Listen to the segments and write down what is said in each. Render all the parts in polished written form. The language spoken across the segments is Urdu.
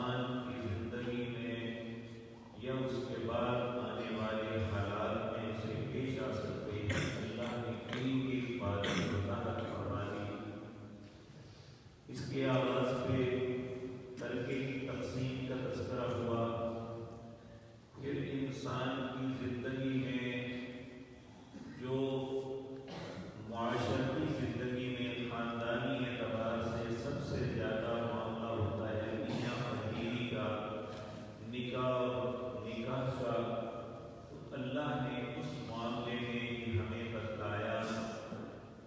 انسان کی زندگی میں یا اس کے بعد آنے والے حالات میں اسے پیش آ سکتے ہیں، اللہ نے ایک بات وضاحت فرما دی۔ اس کے آغاز پہ ترکے کی تقسیم کا تذکرہ ہوا، پھر انسان کی زندگی میں جو معاشرتی زندگی میں خاندانی اعتبار سے سب سے زیادہ معاملہ ہوتا ہے میاں اور بیوی کا، نکاح کا، تو اللہ نے اس معاملے میں بھی ہمیں بتلایا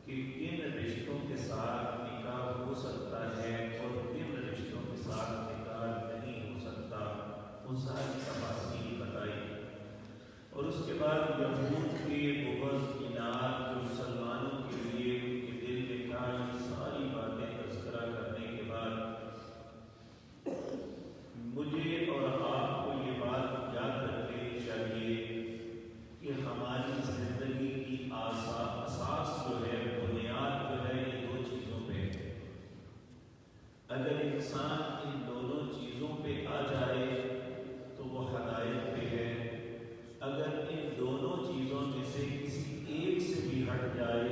کہ کن رشتوں کے ساتھ نکاح ہو سکتا ہے اور کن رشتوں کے ساتھ نکاح نہیں ہو سکتا، وہ ساری تفاصیل بتائی۔ اور اس کے بعد یہود کے بغض اناد جو مسلمانوں کے لیے ان کے دل میں تھا، یہ ساری باتیں تذکرہ کرنے کے بعد مجھے اور آپ کو یہ بات یاد رکھنی چاہیے کہ ہماری زندگی کی اساس جو ہے، بنیاد جو ہے، یہ دو چیزوں پہ ہے۔ اگر انسان ان دونوں چیزوں پہ آ جائے تو وہ ہدایت پہ ہے، اگر ان دونوں چیزوں میں سے کسی ایک سے بھی ہٹ جائے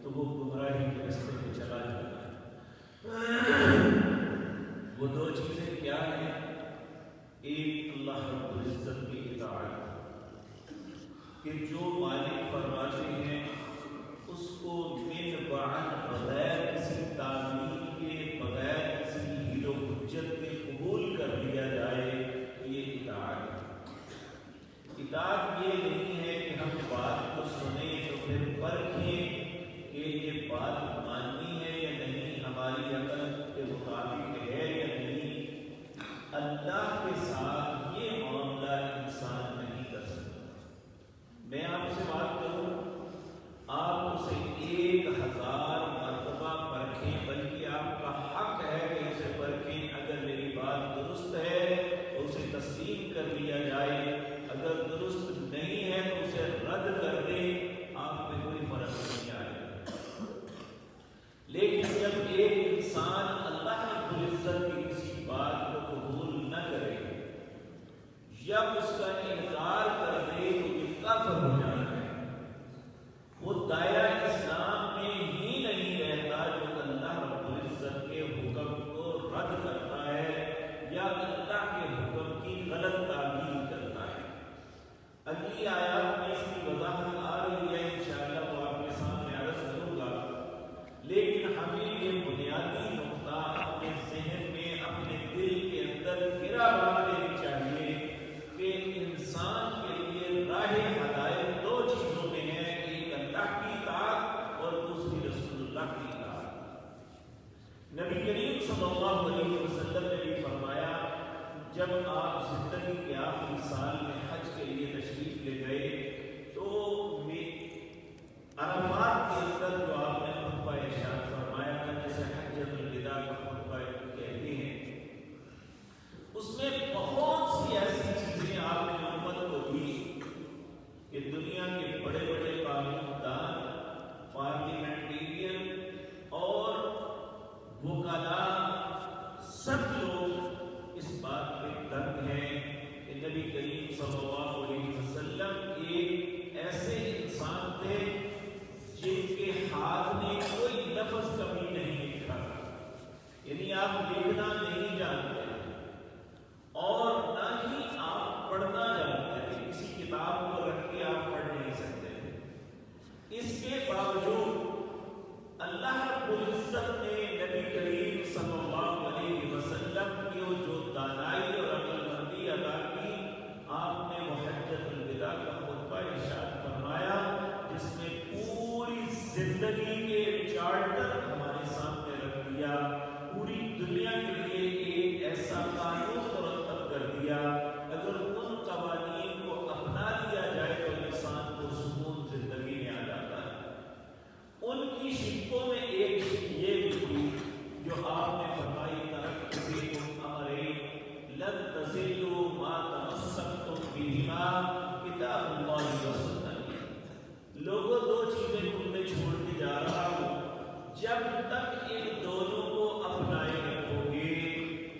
تو وہ گمراہی کے راستے پہ چلا جاتا ہے۔ وہ دو چیزیں کیا ہیں؟ ایک اللہ رب العزت کی اطاعت، کہ جو مالک فرماتے ہیں اس کو من بعد بغیر کسی تعمیل کے، بغیر کسی حیل و حجت کے قبول کر لیا جائے، یہ اطاعت ہے۔ اطاعت یہ نہیں ہے کہ ہم بات کو سنیں تو پھر پرکھیں کہ یہ بات ماننی ہے یا نہیں، ہماری عقل کے مطابق ہے یا نہیں۔ اللہ کے ساتھ یہ معاملہ انسان نہیں کر سکتا۔ میں آپ سے بات کروں، آپ اسے 1000 مرتبہ پرکھیں، بلکہ آپ کا حق ہے کہ اسے پرکھیں۔ اگر میری بات درست ہے تو اسے تسلیم کر لیا جائے، اگر درست نہیں ہے تو اسے رد کر دیں، آپ پہ کوئی فرق نہیں آئے گا۔ لیکن جب ایک انسان اللہ رب العزت کی کسی بات کو قبول نہ کرے یا اس کا انکار کر دے تو یہ کفر ہو جاتا ہے، وہ دائرہ اسلام میں ہی نہیں رہتا جو اللہ رب العزت کے حکم کو رد کرتا ہے یا اللہ کے حکم کی غلط تعبیر کرتا ہے۔ اگلی آیات میں اس کی وضاحت آ رہی ہے، انشاءاللہ وہ آپ کے سامنے عرض کروں گا، لیکن ہمیں یہ بنیادی نقطہ اپنے ذہن میں، اپنے دل کے اندر گرا باندھ لینی چاہیے کہ انسان کے لیے راہ ہدایت دو چیزوں میں ہے، ایک اللہ کی اطاعت اور دوسری رسول اللہ کی اطاعت۔ نبی کریم صلی اللہ علیہ وسلم نے بھی فرمایا، جب آپ زندگی کے آخری سال میں حج کے لیے تشریف لے گئے تو عرفات کے اندر جو آپ نے خطبہ ارشاد فرمایا تھا، جسے حجۃ الوداع کا خطبہ کہتے ہیں، اس میں بہت سی ایسی چیزیں آپ نے امت کو دی کہ دنیا کے بڑے بڑے قانون دان، پارلیمنٹیرین اور وکلاء سب لوگ اس بات پہ دنگ ہیں کہ نبی کریم صلی اللہ علیہ وسلم ایک ایسے انسان تھے جن کے ہاتھ میں کوئی لفظ کمی نہیں لکھا، یعنی آپ لکھنا نہیں جانتے اور نہ ہی آپ پڑھنا جانتے تھے، کسی کتاب کو رکھ کے آپ پڑھ نہیں سکتے تھے۔ اس کے باوجود اللہ رب العزت نے نبی کریم صلی اللہ علیہ وسلم کی جو دانائی اور عقل مندی عطا کی، آپ نے حجۃ الوداع کا خطبہ ارشاد فرمایا جس میں پوری زندگی کے چارٹر ہمارے سامنے رکھ دیا، پوری دنیا کے لیے ایک ایسا قانون مرتب کر دیا، اگر ان قوانین کو اپنا لیا جائے تو انسان کو سکون زندگی میں آ جاتا ہے۔ ان کی شکوں میں ایک شک یہ بھی تھی جو آپ نے فرمائی، ترکت فیکم امرین لن تضلوا ما تمسکتم بہما کتاب اللہ و سنتی۔ لوگوں دو چیزیں تم نے چھوڑ کے جا رہا ہوں، جب تک ان دونوں کو اپنائے رکھو گے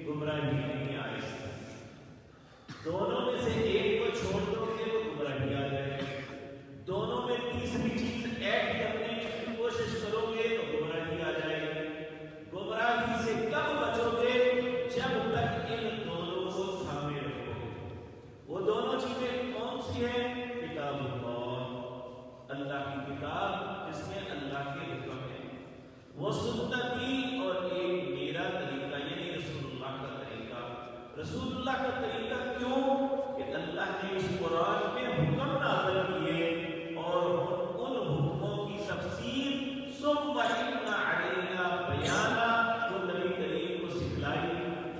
گمراہی نہیں آئے اللہ کا طریقہ کیوں کہ اللہ نے اس قرآن میں حکم نازل کیے اور ان حکموں کی تفسیر ثم ان علینا بیانا وہ نبی کریم کو سکھلائی،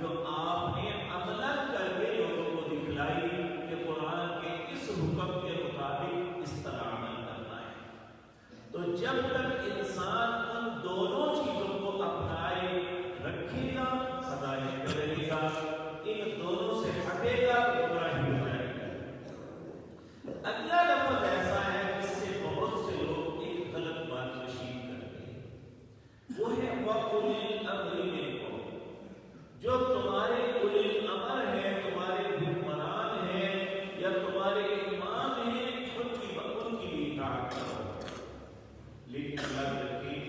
جو آپ نے عملاً کر کے لوگوں کو دکھلائی کہ قرآن کے اس حکم کے مطابق اس طرح عمل کرنا ہے۔ تو جب تک انسان ان دونوں چیزوں کو اپنائے رکھے گا، ہدایت کرے گا، ان دونوں سے ہٹے گا تو گمراہی ہو جائے گا۔ اگلا لفظ ایسا ہے جس سے بہت سے لوگ ایک غلط بات نشین کرتے ہیں، وہ ہے وَأُولِي الْأَمْرِ مِنْكُمْ، جو تمہارے اولی الامر ہیں، تمہارے حکمران ہیں یا تمہارے امام ہیں، ان کی بھی اطاعت کرو۔ لیکن یاد رکھیں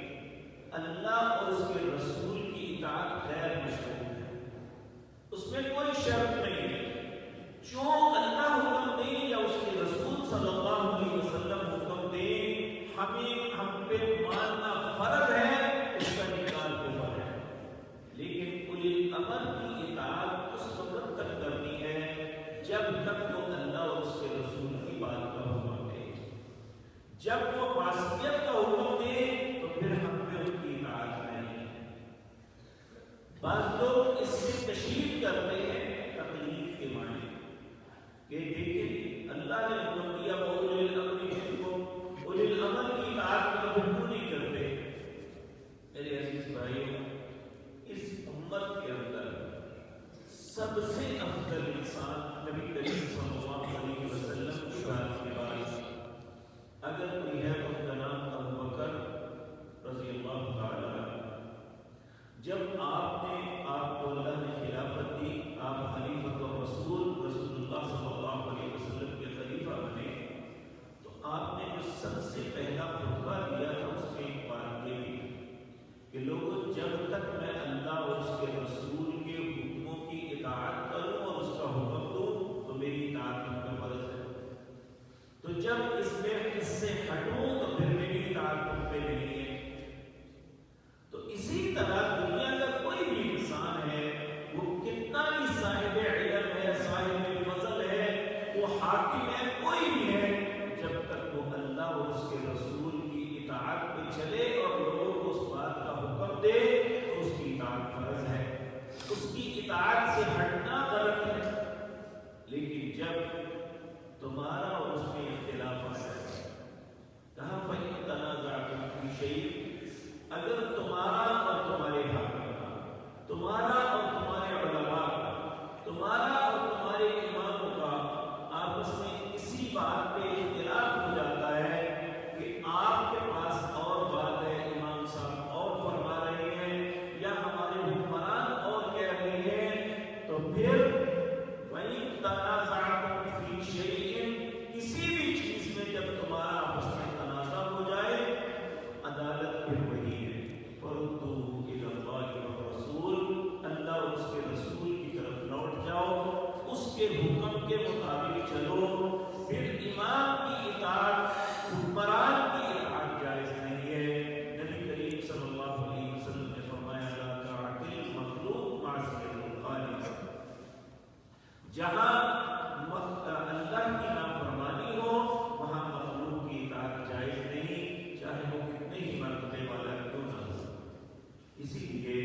اللہ اور اس کے رسول کی اطاعت غیر مشروط ہے، اس میں کوئی شرط نہیں ہے۔ جو اللہ حکم دے یا اس کے رسول صلی اللہ علیہ وسلم حکم دے، ہم پہ ماننا فرض ہے، اس کا انکار کفر ہے۔ لیکن اولی الامر کی اطاعت اس وقت تک کرنی ہے جب تک وہ اللہ اور اس کے رسول کی بات کا حکم دے۔ جب وہ معصیت کا حکم دے تو پھر ہم پہ ان کی اطاعت نہیں ہے۔ بعض لوگ اس سے تشہیر کرتے ہیں تقلید کے معنی کہ دیکھیں اللہ نے حکم دیا اولی الامر منکم، اولی الامر کی اطاعت کا حکم نہیں کرتے۔ میرے عزیز بھائیوں، اس امت کے اندر سب سے افضل انسان نبی کریم صلی اللہ علیہ وسلم کی بات کے بعد اگر کوئی ہے تو ان کا نام ابو بکر رضی اللہ تعالیٰ عنہ۔ جب آپ کو اللہ نے خلافت دی، آپ خلیفۃ الرسول رسول اللہ صلی اللہ علیہ وسلم کے خلیفہ بنے، تو آپ نے جو سب سے پہلا خطبہ دیا تھا اس میں ایک بات یہ بھی کہ لوگوں جب تک میں اللہ اور اس کے رسول کے حکموں کی اطاعت کروں اور اس کا حکم دوں تو میری اطاعت ان کا فرض ہے، تو جب اس سے ہٹوں تو پھر میری اطاعت تم پہ نہیں ہے۔ تو اسی طرح دنیا کا کوئی بھی انسان ہے، وہ کتنا بھی صاحب علم ہے، صاحب فضل ہے، وہ حاکم ہے، کوئی بھی ہے، جب تک وہ اللہ اور اس کے رسول کی اطاعت پہ چلے اور لوگوں کو اس بات کا حکم دے تو اس کی اطاعت فرض ہے، اس کی اطاعت سے ہٹنا غلط ہے۔ لیکن جب تمہارا اور اس میں اختلاف آ جائے، کہا فَإِن تَنَازَعْتُمْ فِي شَيْءٍ، اگر تمہارا اور تمہارے حاکم کا، تمہارا اور تمہارے علماء کا، تمہارا اور تمہارے اماموں کا آپس میں کسی بات پہ اختلاف ہو جاتا ہے کہ آپ کے پاس اور بات ہے، امام صاحب اور فرما رہے ہیں یا ہمارے حکمران اور کہہ رہے ہیں، تو پھر وَإِن تَنَازَعْتُمْ فِي شَيْءٍ، کسی بھی چیز میں جب تمہارا آپس میں تنازع ہو جائے، عدالت پھر وہی ہے، فَرُدُّوهُ إِلَى اللَّهِ وَالرَّسُولِ، اللہ اور اس کے رسول کی طرف لوٹ جاؤ، اس کے حکم کے مطابق چلو۔ پھر امام کی اطاعت، حکمران کی اطاعت جائز نہیں ہے۔ نبی کریم صلی اللہ علیہ وسلم نے فرمایا لا طاعة المخلوق معصیۃ الخالق، جہاں اللہ کی نافرمانی ہو وہاں مخلوق کی اطاعت جائز نہیں، چاہے وہ کتنے ہی مرتبے والا کیوں نہ ہو۔ اسی لیے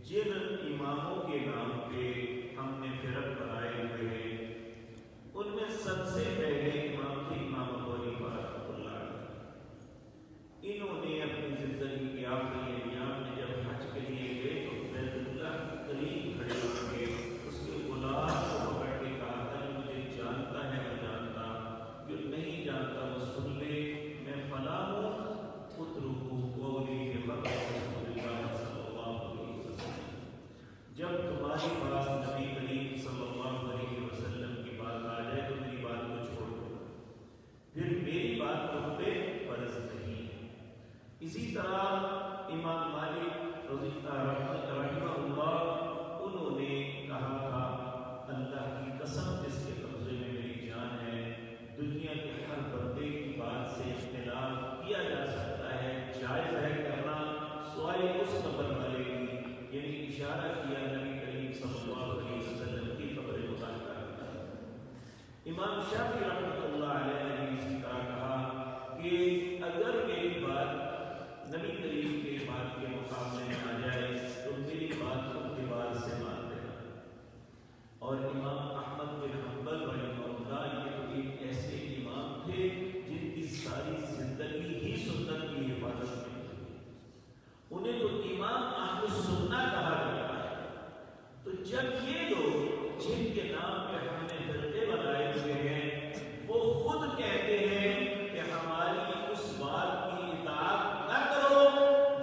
جن اماموں کے نام پہ ہم نے فرق بنائے ہوئے ہیں، ان میں سب سے پہلے امام تھے امام ابو حنیفہ رحمۃ اللہ علیہ۔ انہوں نے اپنی زندگی کے آخری ایام میں جب حج کے لیے گئے تو بیت اللہ کے قریب کھڑے ہو کے اس کے غلام کو پکڑ امام شافعی رحمۃ اللہ علیہ نے بھی اسی طرح کہا کہ اگر میری بات نبی کریم کے بات کے مقابلے میں آ جائے تو میری بات کو دیوار سے مار دینا. اور امام احمد بن حنبل رحمہ اللہ یہ تو ایک ایسے امام تھے جن کی ساری زندگی ہی سنت کی حفاظت میں تھی. انہیں تو امام اہل السنہ کہا جاتا ہے. تو جب یہ لوگ جن کے نام پہ ہم نے فرقے بنائے ہوئے ہیں وہ خود کہتے ہیں کہ ہماری اس بات کی اطاعت نہ کرو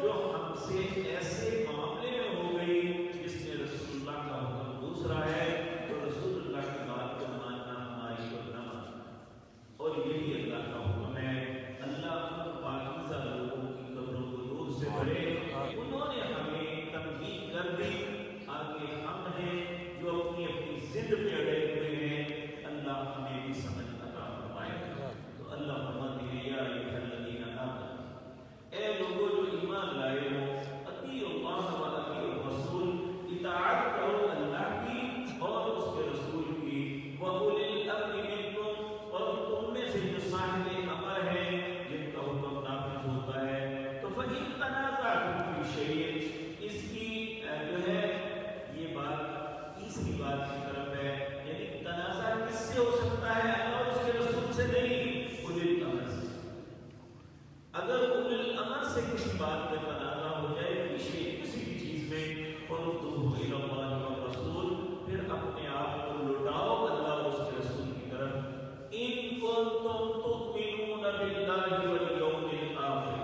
جو ہم سے ایسے معاملے میں ہو گئی جس میں رسول اللہ کا حکم دوسرا ہے، تو رسول اللہ کی بات کو ماننا ہماری کو نہ ماننا. اور یہی اللہ کا حکم ہے. اللہ ان پاکیزہ لوگوں کی قبروں کو نور سے بھرے. انہوں نے ہمیں تنبیہ کر دی. آگے ہم ہیں جو اپنی اپنی ضد پہ اڑے ہوئے ہیں. اللہ ہمیں بھی سمجھ عطا فرمائے. تو اللہ فرماتے ہیں یا ایھا الذین آمنوا، اے لوگوں جو ایمان لائے ہو، اطیعوا اللہ و اطیعوا الرسول، اطاعت کرو اللہ کی اور اس کے رسول کی. وَأُولِي الْأَمْرِ مِنکم، اور تم میں سے جو صاحب امر ہیں جن کا حکم نافذ ہوتا ہے. تو فَإِن تَنَازَعْتُمْ فِي شَيْءٍ، اس کی جو ہے یہ بات تیسری بات کی طرف ہے. یعنی تنازع کس سے ہو سکتا ہے؟ اور اس کے رسول سے نہیں، اولی الامر سے. اگر اولی الامر سے کسی بات میں تنازع ہو جائے کسی بھی چیز میں، فَرُدُّوهُ إِلَى اللَّهِ وَالرَّسُولِ، پھر اپنے آپ کو لوٹاؤ اللہ اور اس کے رسول کی طرف. إِن كُنتُمْ تُؤْمِنُونَ بِاللَّهِ وَالْيَوْمِ الْآخِرِ،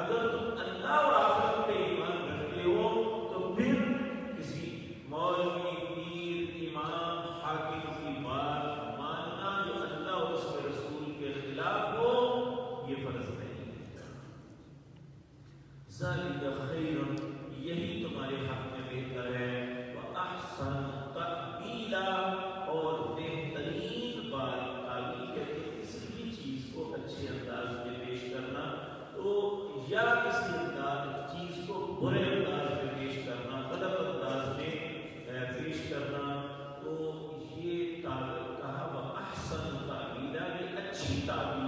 اگر تم اللہ اور آخرت پہ ایمان رکھتے ہو تو پھر کسی مولوی، پیر، امام، حاکم کی بات ماننا جو اللہ اور اس کے رسول کے خلاف ہو یہ فرض نہیں ہے. ذَلِكَ خَيْرٌ، یہی تمہارے حق میں بہتر ہے. وَأَحْسَنُ تَأْوِيلًا، اور بہترین بات. تعویل کہتے ہیں کسی بھی چیز کو اچھے انداز میں پیش کرنا، تو یا کسی چیز کو برے انداز میں پیش کرنا، غلط انداز میں پیش کرنا. تو یہ کہا وَأَحْسَنُ تَأْوِيلًا، یہ اچھی تعبیر